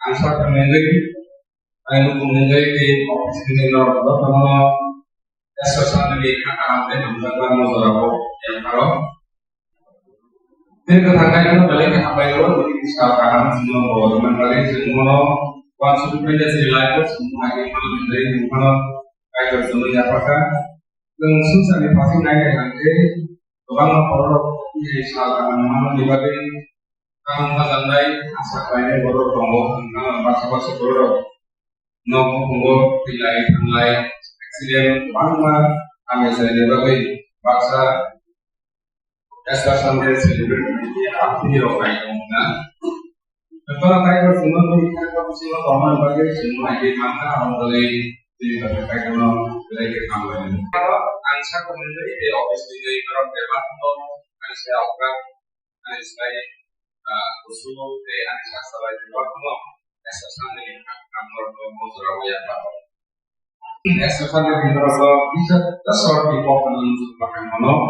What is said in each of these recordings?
Answer kemendagri, ayo kemendagri office ini lor, kalau asosiasi di kantor itu bukan modal yang kalau ini katakan itu balik ke apa itu misalkan semua gubernur dari semua konsul kerja sila itu semua ini dari semua kayak semuanya apakah dengan susah dipasang naik nanti orang orang ini misalkan mana dibagi kamu pasandai asal lain bodoh tombol pasal bodoh nopo tombol pilai tanlai aksiden mana kami saya dibagi paksa ऐसा संदेश celebrate आपकी रोकाई होगा तो काय कर सुनो तो इतना कम सुनो कॉमन बगे सुनो आगे मानता हम बोले ये काय करना लेके काम करें अब आंसर को मिल गई ये ऑफिस में गई करो के बाद तो ऐसे आपका ऐसे उसूलों के आंसर सवाल जवाब तो ऐसा सामने काम करो मौजूद हो जाता है ऐसा सामने भी करो इसे the sort of performance bahkan mono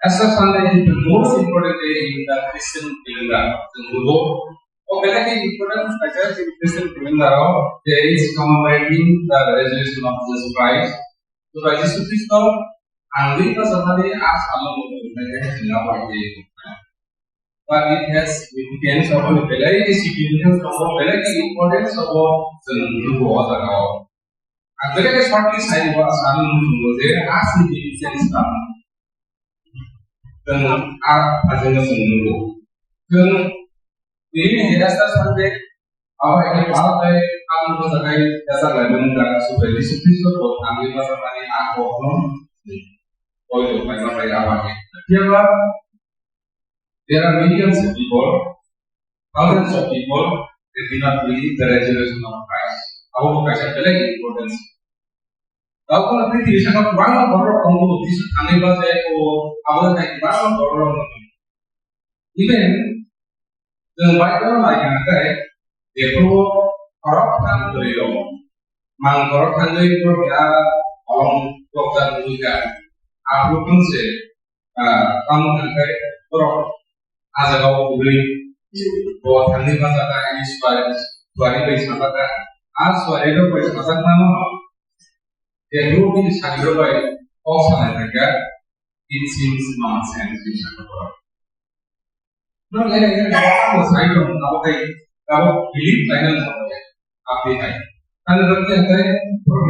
Asal Sunday is the most important day in the Christian calendar. When important factors in Christian calendar, there is commemorating the resurrection of Jesus Christ. So by Jesus Christ, and we the Sunday as alone, but it has significance of the Belay significance of Belay importance of the new water. And there is shortly sign was there as significance dengan adanya semua. Dengan ini dasar sampai awal ini bagai kamu sebagai dasar lain dengan supaya disiplin buat kami masalah ini aku oh itu memang saya awalnya. Dia there are millions of people, thousands of people that do not believe the resurrection of Christ. Aku bukan saya lagi importance. Kalau nanti di sana kurang orang kamu di sana bahasa itu awal dari kurang orang even dengan baik orang lagi ada itu orang kan beliau mangkorok kan itu dia orang dokter juga aku pun sih kamu kan orang aja kau beli buat hari masa ini suara itu apa suara itu apa nama the group is handled by also it seems nonsense in Singapore. No, I don't know about belief final update. And the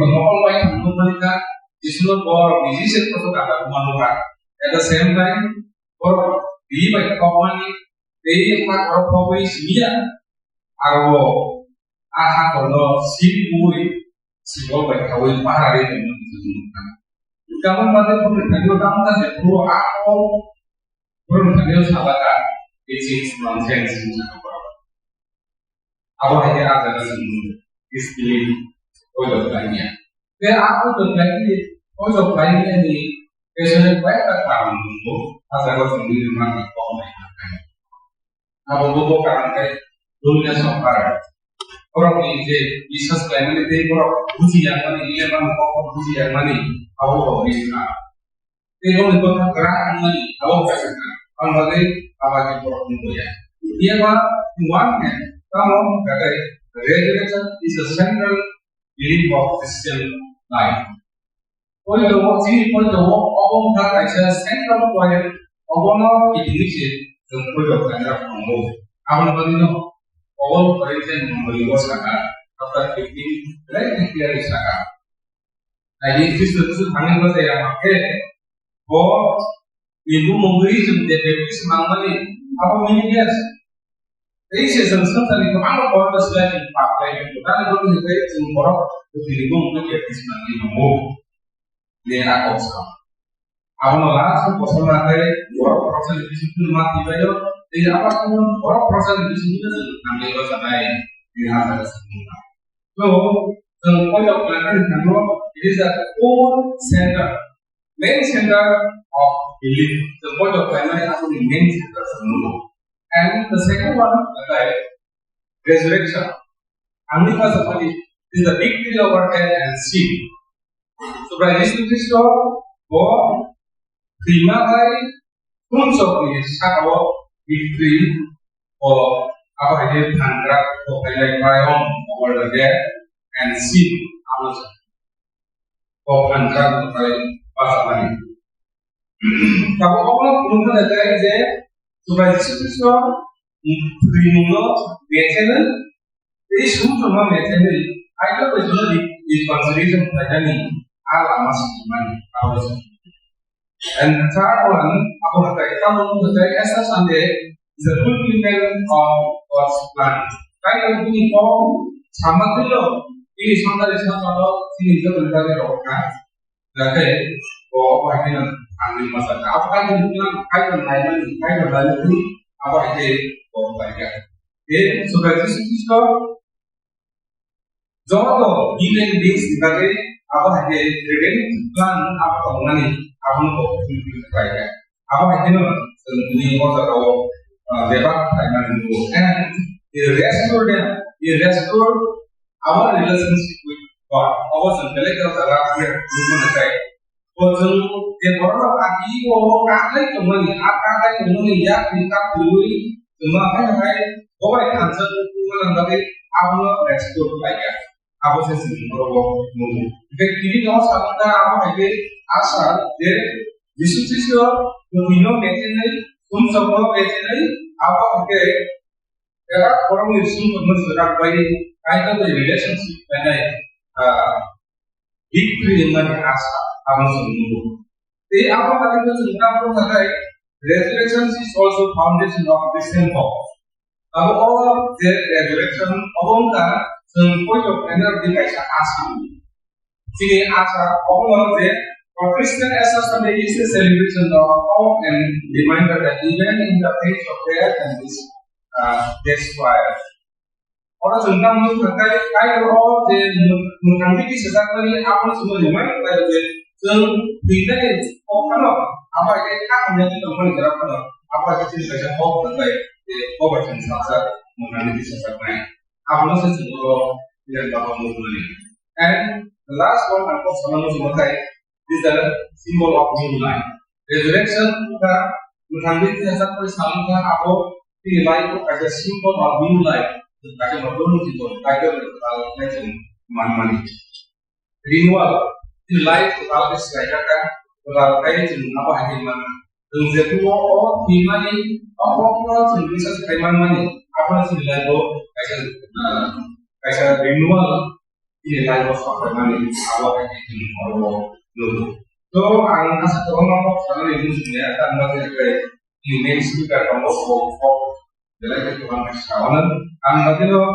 normal way to Monica is not for musician to at the same time, for believe by company, they have probably Mia, Arvo, Aha, or no, see movie. Siapa berkawin pahari dengan itu. Kamu pada pertanyaan kamu kan sepuluh aku pertanyaan sahabat it is nonsense apa hanya ada semua istilah ojo lainnya. Kalau aku terjadi ojo lainnya ni kesulitan banyak orang itu asal sendiri mana kau makan. Apa buku kan dunia sompar. Orang ini bisnis lain itu orang uji yang mana ini orang kau uji yang mana awak bisa. Kalau itu kan gerak mana awak bisa. Kalau bagi awak itu orang mulia. Dia mah uangnya kamu kata resurrection is a central belief of Christian life. Kalau itu sini kalau itu awak kata is central point awak itu kalau itu kan kamu awak bagi itu all Corinthian believers after 15 very clearly saka. Jadi Kristus hanya berkata bahwa ibu memberi jumlah bebas mangani apa menyedias. Jadi sesuatu tadi kalau orang selain pakai itu kan itu juga semua itu mungkin jadi semangani kamu dia aku sekarang. Aku langsung pasal nanti orang pasal di situ mati bayo. Jadi apa pun orang proses di sini nanti bahasa lain lihat ada semua. So, the point of planning it is the core center, main center of belief. The point of planning is the main center semua. And the second one, like resurrection. Amrika Sapati is the victory over death and sin. So by this Christ born, terima kasih Terms of the shadow victory or our idea contract of triumph over the death and sin ours of contract of pasangan. Kalau orang mungkin ada je supaya sesuatu primulo biasanya ini semua biasanya ada betul di consideration tadi alamas mana awal. And the third one, our essence and the fulfillment of God's plan. Right now, we form Samadilo. It is not a result of the Roka. The or I can handle Masaka. After I can value our head or like that. Then, so by this is called Zoto, given this, the our head, the plan of money. Abang kok kayak apa itu ini orang tahu debat dengan itu and the restore our relationship with God our intellectual terapi bukan kayak kalau dia orang lagi orang kemana ya kita dulu cuma kayak orang yang answer bukan tapi abang restore kayak apa sih sebenarnya jadi kalau kita apa itu asal dia Yesus Kristus punya becenai, semua becenai, apa ke? Kalau orang Yesus menjelaskan bayi, kaitan dengan relationship dengan victory dengan asal, apa semua. Jadi apa kali itu tentang perkara resurrection is also foundation of Christian hope. Kalau orang resurrection, orang kan semua itu energi kaisa asal. Jadi asal orang for Christian essence is a celebration of hope and reminder that even in the face of death and this despair. Orang tentang terkait kaya orang mengambil sesuatu apa semua reminder that tidak apa kita menjadi teman jarak apa kita bisa hope terkait hope dan sasa mengambil sesuatu apa sesuatu tidak dapat mengulangi. And the last one aku sama terkait is the symbol of new life. Resurrection का मुझे ऐसा कोई सामने आपको कि life as a symbol of new life. Kasi magulong dito, tayo mention man. Renewal, the life total is like that. Total kayo sin apa hasil man. Yung zetu o timani, apa sin bisa kayo man. Apa sin lago kasi renewal the life of our man. Apa hasil man. So, ang nasa tulong ako sa mga niya, at ang mga email speaker ko po, dahil ito ang kasawanan, ang matino,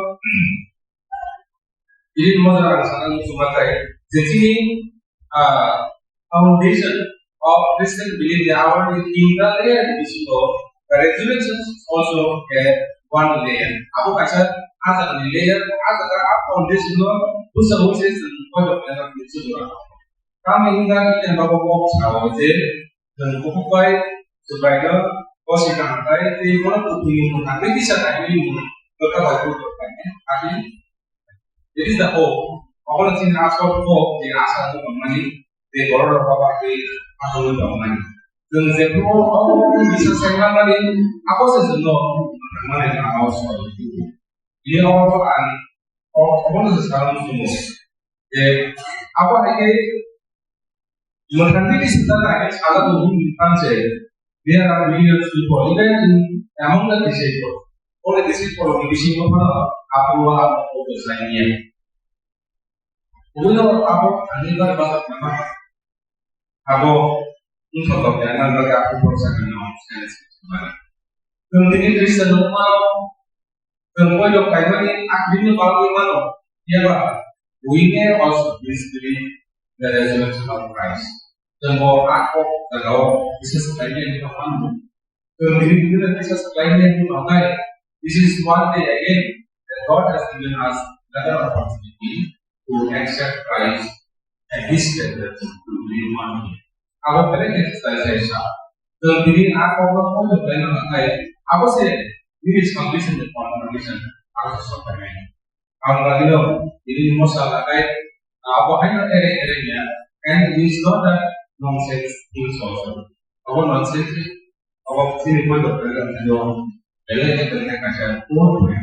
hindi mo sa ang sumatay, jadi foundation of Christian belief, the hour in the layer, the resurrection also one layer. Ako kasi, as a layer, as a foundation, who supposes the point of the kami ingin yang bapak sahaja dan bukai supaya posisi kantai di mana tujuan kantai bisa tadi tetap bagus banyak. Tapi jadi dah aku nanti asal di asal tu mana di border bapak di asal tu mana. Dan sebab aku bisa senang lagi aku sesuatu mana yang aku suka. Dia orang aku nanti sekarang semua. Apa lagi Mereka setelah salah satu instansi, dia akan millions people, even among the disabled. Oleh disabled, di sini mana apa fokus lainnya. Kemudian apa anda bahasa apa? Apa untuk bagaimana mereka berusaha dengan sekarang. Kemudian dari semua dok kayak ini akhirnya kalau mana, ya pak, we may also believe the resurrection of Christ. Dan bahwa aku kalau bisa sekalian yang dipakai, kemudian kita bisa sekalian yang dipakai. This is one day again that God has given us another opportunity to accept Christ and His death to believe on Him. Aku paling exercise saya. Kemudian aku mau berjalan pakai. Aku sih ini is completion the confirmation. Aku sesuatu ini. Aku lagi loh. Ini masalah kayak apa hanya eranya. And it is not that nonsense things also. Our nonsense Apa sini pun dokter kan ada yang terkait dengan pun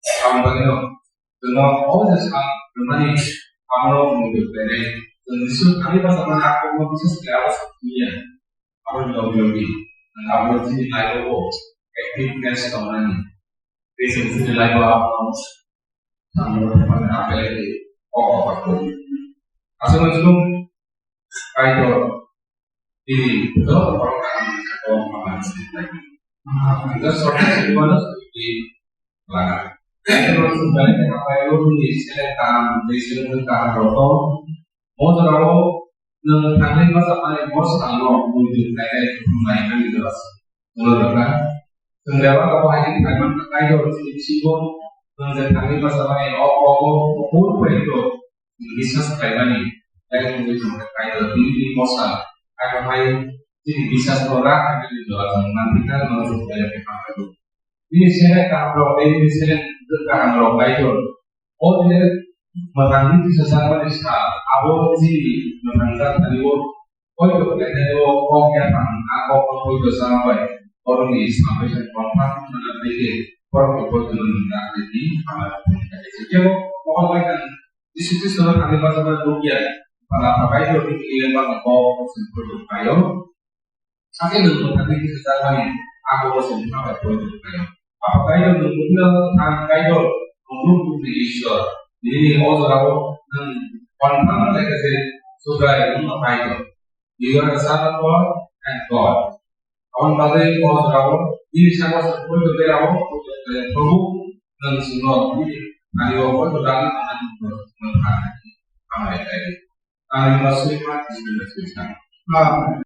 kamu bagaimana dengan all this money kamu mau dokter Tentu kami bersama aku mau bisa segala sesuatunya. Aku juga belum dan aku sini lagi activeness teman-teman. Bisa sini lagi apa sama pada apa lagi aku. Asal sebelum kayak ini betul orang atau apa lagi. Kita soalnya gimana seperti lah. Terus sebenarnya apa yang di sini tentang rokok. Motorau nang tangling masa paling bos kalau muncul kayak permainan di kelas. Menurut kan, sendiri apa hanya kita memakai orang sibuk nang tangling masa paling pun itu bisa sekali lagi dan mungkin mereka lebih mosa. Apa main jadi bisa sekolah ada di dalam nanti kan masuk banyak yang itu. Ini saya kalau ini saya dekat kalau itu. Oh ini matangin di sesama di sekolah, awal sih matangkan tadi wo, itu katanya wo kegiatan, aku itu sampai orang ini sampai kontak dengan dia, orang itu dengan jadi jadi orang kan di situ sudah kami pasang rupiah, pada apa itu dikirim bank atau produk kayu, akhirnya untuk nanti di sesama ini, aku masih sampai produk kayu, apa itu untuk kayu untuk diisyur. Jadi orang konfirm mereka sudah apa itu? You are the son of God and God. Kawan tadi orang ini sama seperti berapa Prabhu dan semua ini hari apa sudah akan menghadapi apa itu? Kami masih masih